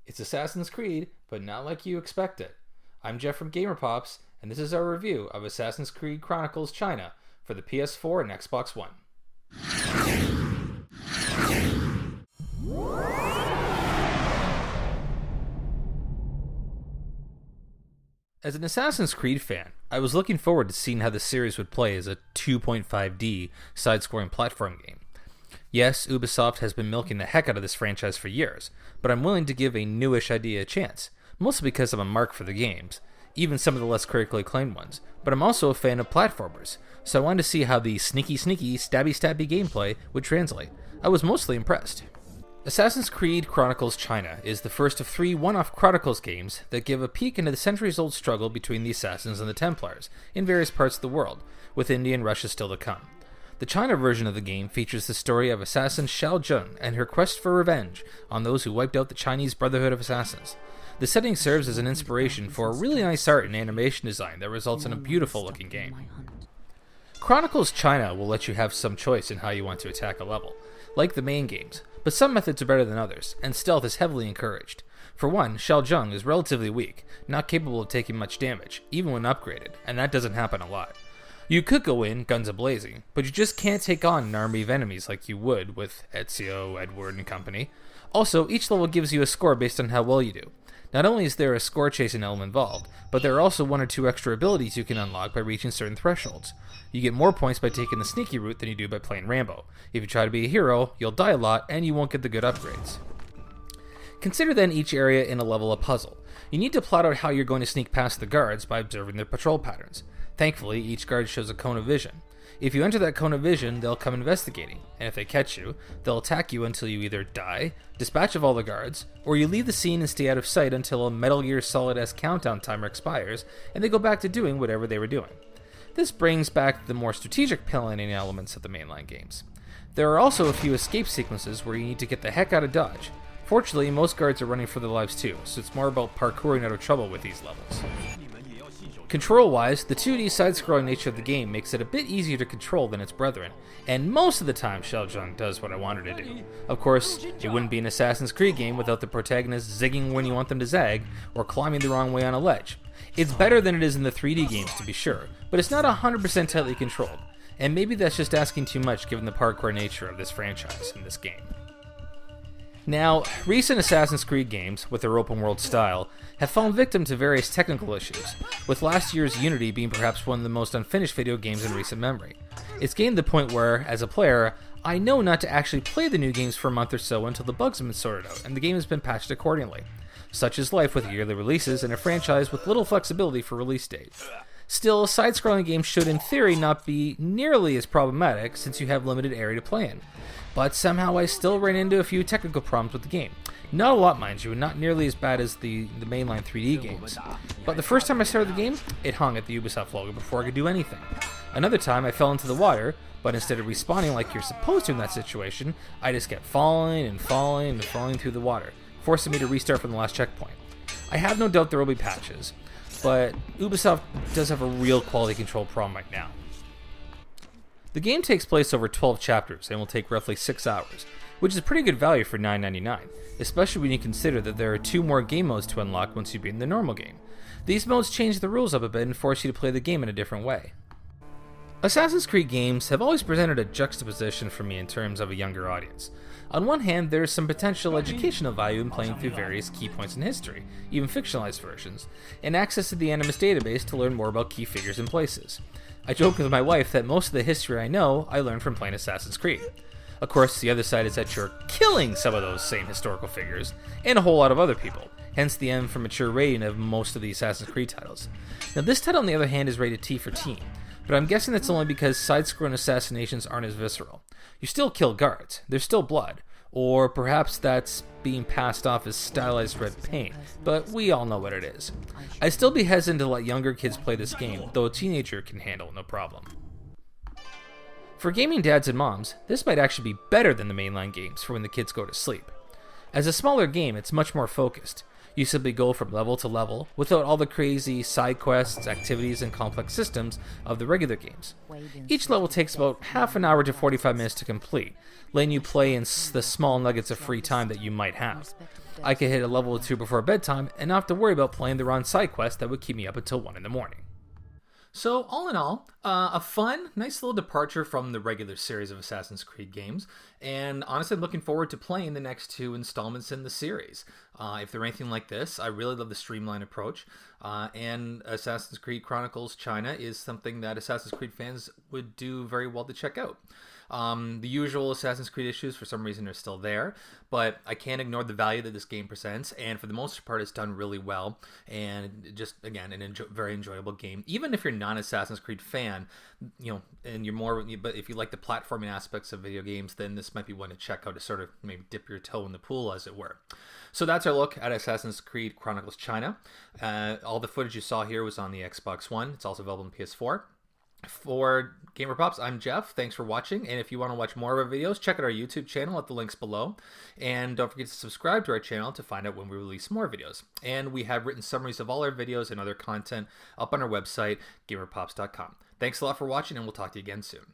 It's Assassin's Creed, but not like you expect it. I'm Jeff from GamerPops, and this is our review of Assassin's Creed Chronicles China for the PS4 and Xbox One. As an Assassin's Creed fan, I was looking forward to seeing how the series would play as a 2.5D side-scrolling platform game. Yes, Ubisoft has been milking the heck out of this franchise for years, but I'm willing to give a newish idea a chance, mostly because I'm a mark for the games, even some of the less critically acclaimed ones, but I'm also a fan of platformers, so I wanted to see how the sneaky, stabby gameplay would translate. I was mostly impressed. Assassin's Creed Chronicles China is the first of 3 one-off Chronicles games that give a peek into the centuries-old struggle between the Assassins and the Templars in various parts of the world, with India and Russia still to come. The China version of the game features the story of assassin Xiao Zheng and her quest for revenge on those who wiped out the Chinese Brotherhood of Assassins. The setting serves as an inspiration for a really nice art and animation design that results in a beautiful-looking game. Chronicles China will let you have some choice in how you want to attack a level, like the main games, but some methods are better than others, and stealth is heavily encouraged. For one, Xiao Zheng is relatively weak, not capable of taking much damage, even when upgraded, and that doesn't happen a lot. You could go in, guns a-blazing, but you just can't take on an army of enemies like you would with Ezio, Edward, and company. Also, each level gives you a score based on how well you do. Not only is there a score chasing element involved, but there are also 1 or 2 extra abilities you can unlock by reaching certain thresholds. You get more points by taking the sneaky route than you do by playing Rambo. If you try to be a hero, you'll die a lot, and you won't get the good upgrades. Consider then each area in a level a puzzle. You need to plot out how you're going to sneak past the guards by observing their patrol patterns. Thankfully, each guard shows a cone of vision. If you enter that cone of vision, they'll come investigating, and if they catch you, they'll attack you until you either die, dispatch of all the guards, or you leave the scene and stay out of sight until a Metal Gear Solid-esque countdown timer expires, and they go back to doing whatever they were doing. This brings back the more strategic planning elements of the mainline games. There are also a few escape sequences where you need to get the heck out of Dodge. Fortunately, most guards are running for their lives too, so it's more about parkouring out of trouble with these levels. Control-wise, the 2D side-scrolling nature of the game makes it a bit easier to control than its brethren, and most of the time Xiao Zheng does what I want her to do. Of course, it wouldn't be an Assassin's Creed game without the protagonist zigging when you want them to zag, or climbing the wrong way on a ledge. It's better than it is in the 3D games to be sure, but it's not 100% tightly controlled, and maybe that's just asking too much given the parkour nature of this franchise in this game. Now, recent Assassin's Creed games, with their open-world style, have fallen victim to various technical issues, with last year's Unity being perhaps one of the most unfinished video games in recent memory. It's gained the point where, as a player, I know not to actually play the new games for a month or so until the bugs have been sorted out and the game has been patched accordingly. Such is life with yearly releases in a franchise with little flexibility for release dates. Still, side-scrolling games should in theory not be nearly as problematic since you have limited area to play in. But somehow I still ran into a few technical problems with the game. Not a lot, mind you, and not nearly as bad as the mainline 3D games. But the first time I started the game, it hung at the Ubisoft logo before I could do anything. Another time I fell into the water, but instead of respawning like you're supposed to in that situation, I just kept falling through the water, forcing me to restart from the last checkpoint. I have no doubt there will be patches, but Ubisoft does have a real quality control problem right now. The game takes place over 12 chapters and will take roughly 6 hours, which is pretty good value for $9.99, especially when you consider that there are 2 more game modes to unlock once you beat the normal game. These modes change the rules up a bit and force you to play the game in a different way. Assassin's Creed games have always presented a juxtaposition for me in terms of a younger audience. On one hand, there is some potential educational value in playing through various key points in history, even fictionalized versions, and access to the Animus database to learn more about key figures and places. I joke with my wife that most of the history I know, I learned from playing Assassin's Creed. Of course, the other side is that you're killing some of those same historical figures, and a whole lot of other people, hence the M for mature rating of most of the Assassin's Creed titles. Now this title on the other hand is rated T for teen, but I'm guessing that's only because side-scrolling assassinations aren't as visceral. You still kill guards, there's still blood, or perhaps that's being passed off as stylized red paint, but we all know what it is. I'd still be hesitant to let younger kids play this game, though a teenager can handle no problem. For gaming dads and moms, this might actually be better than the mainline games for when the kids go to sleep. As a smaller game, it's much more focused. You simply go from level to level without all the crazy side quests, activities, and complex systems of the regular games. Each level takes about half an hour to 45 minutes to complete, letting you play in the small nuggets of free time that you might have. I could hit a level or two before bedtime and not have to worry about playing the wrong side quest that would keep me up until 1 in the morning. So, all in all, a fun, nice little departure from the regular series of Assassin's Creed games, and honestly, I'm looking forward to playing the next 2 installments in the series. If they're anything like this, I really love the streamlined approach, and Assassin's Creed Chronicles China is something that Assassin's Creed fans would do very well to check out. The usual Assassin's Creed issues, for some reason, are still there, but I can't ignore the value that this game presents, and for the most part, it's done really well, and just, again, very enjoyable game. Even if you're not an Assassin's Creed fan, and you're more, but if you like the platforming aspects of video games, then this might be one to check out to sort of maybe dip your toe in the pool, as it were. So that's our look at Assassin's Creed Chronicles China. All the footage you saw here was on the Xbox One. It's also available on PS4. For GamerPops, I'm Jeff. Thanks for watching, and if you want to watch more of our videos, check out our YouTube channel at the links below, and don't forget to subscribe to our channel to find out when we release more videos. And we have written summaries of all our videos and other content up on our website, GamerPops.com. Thanks a lot for watching, and we'll talk to you again soon.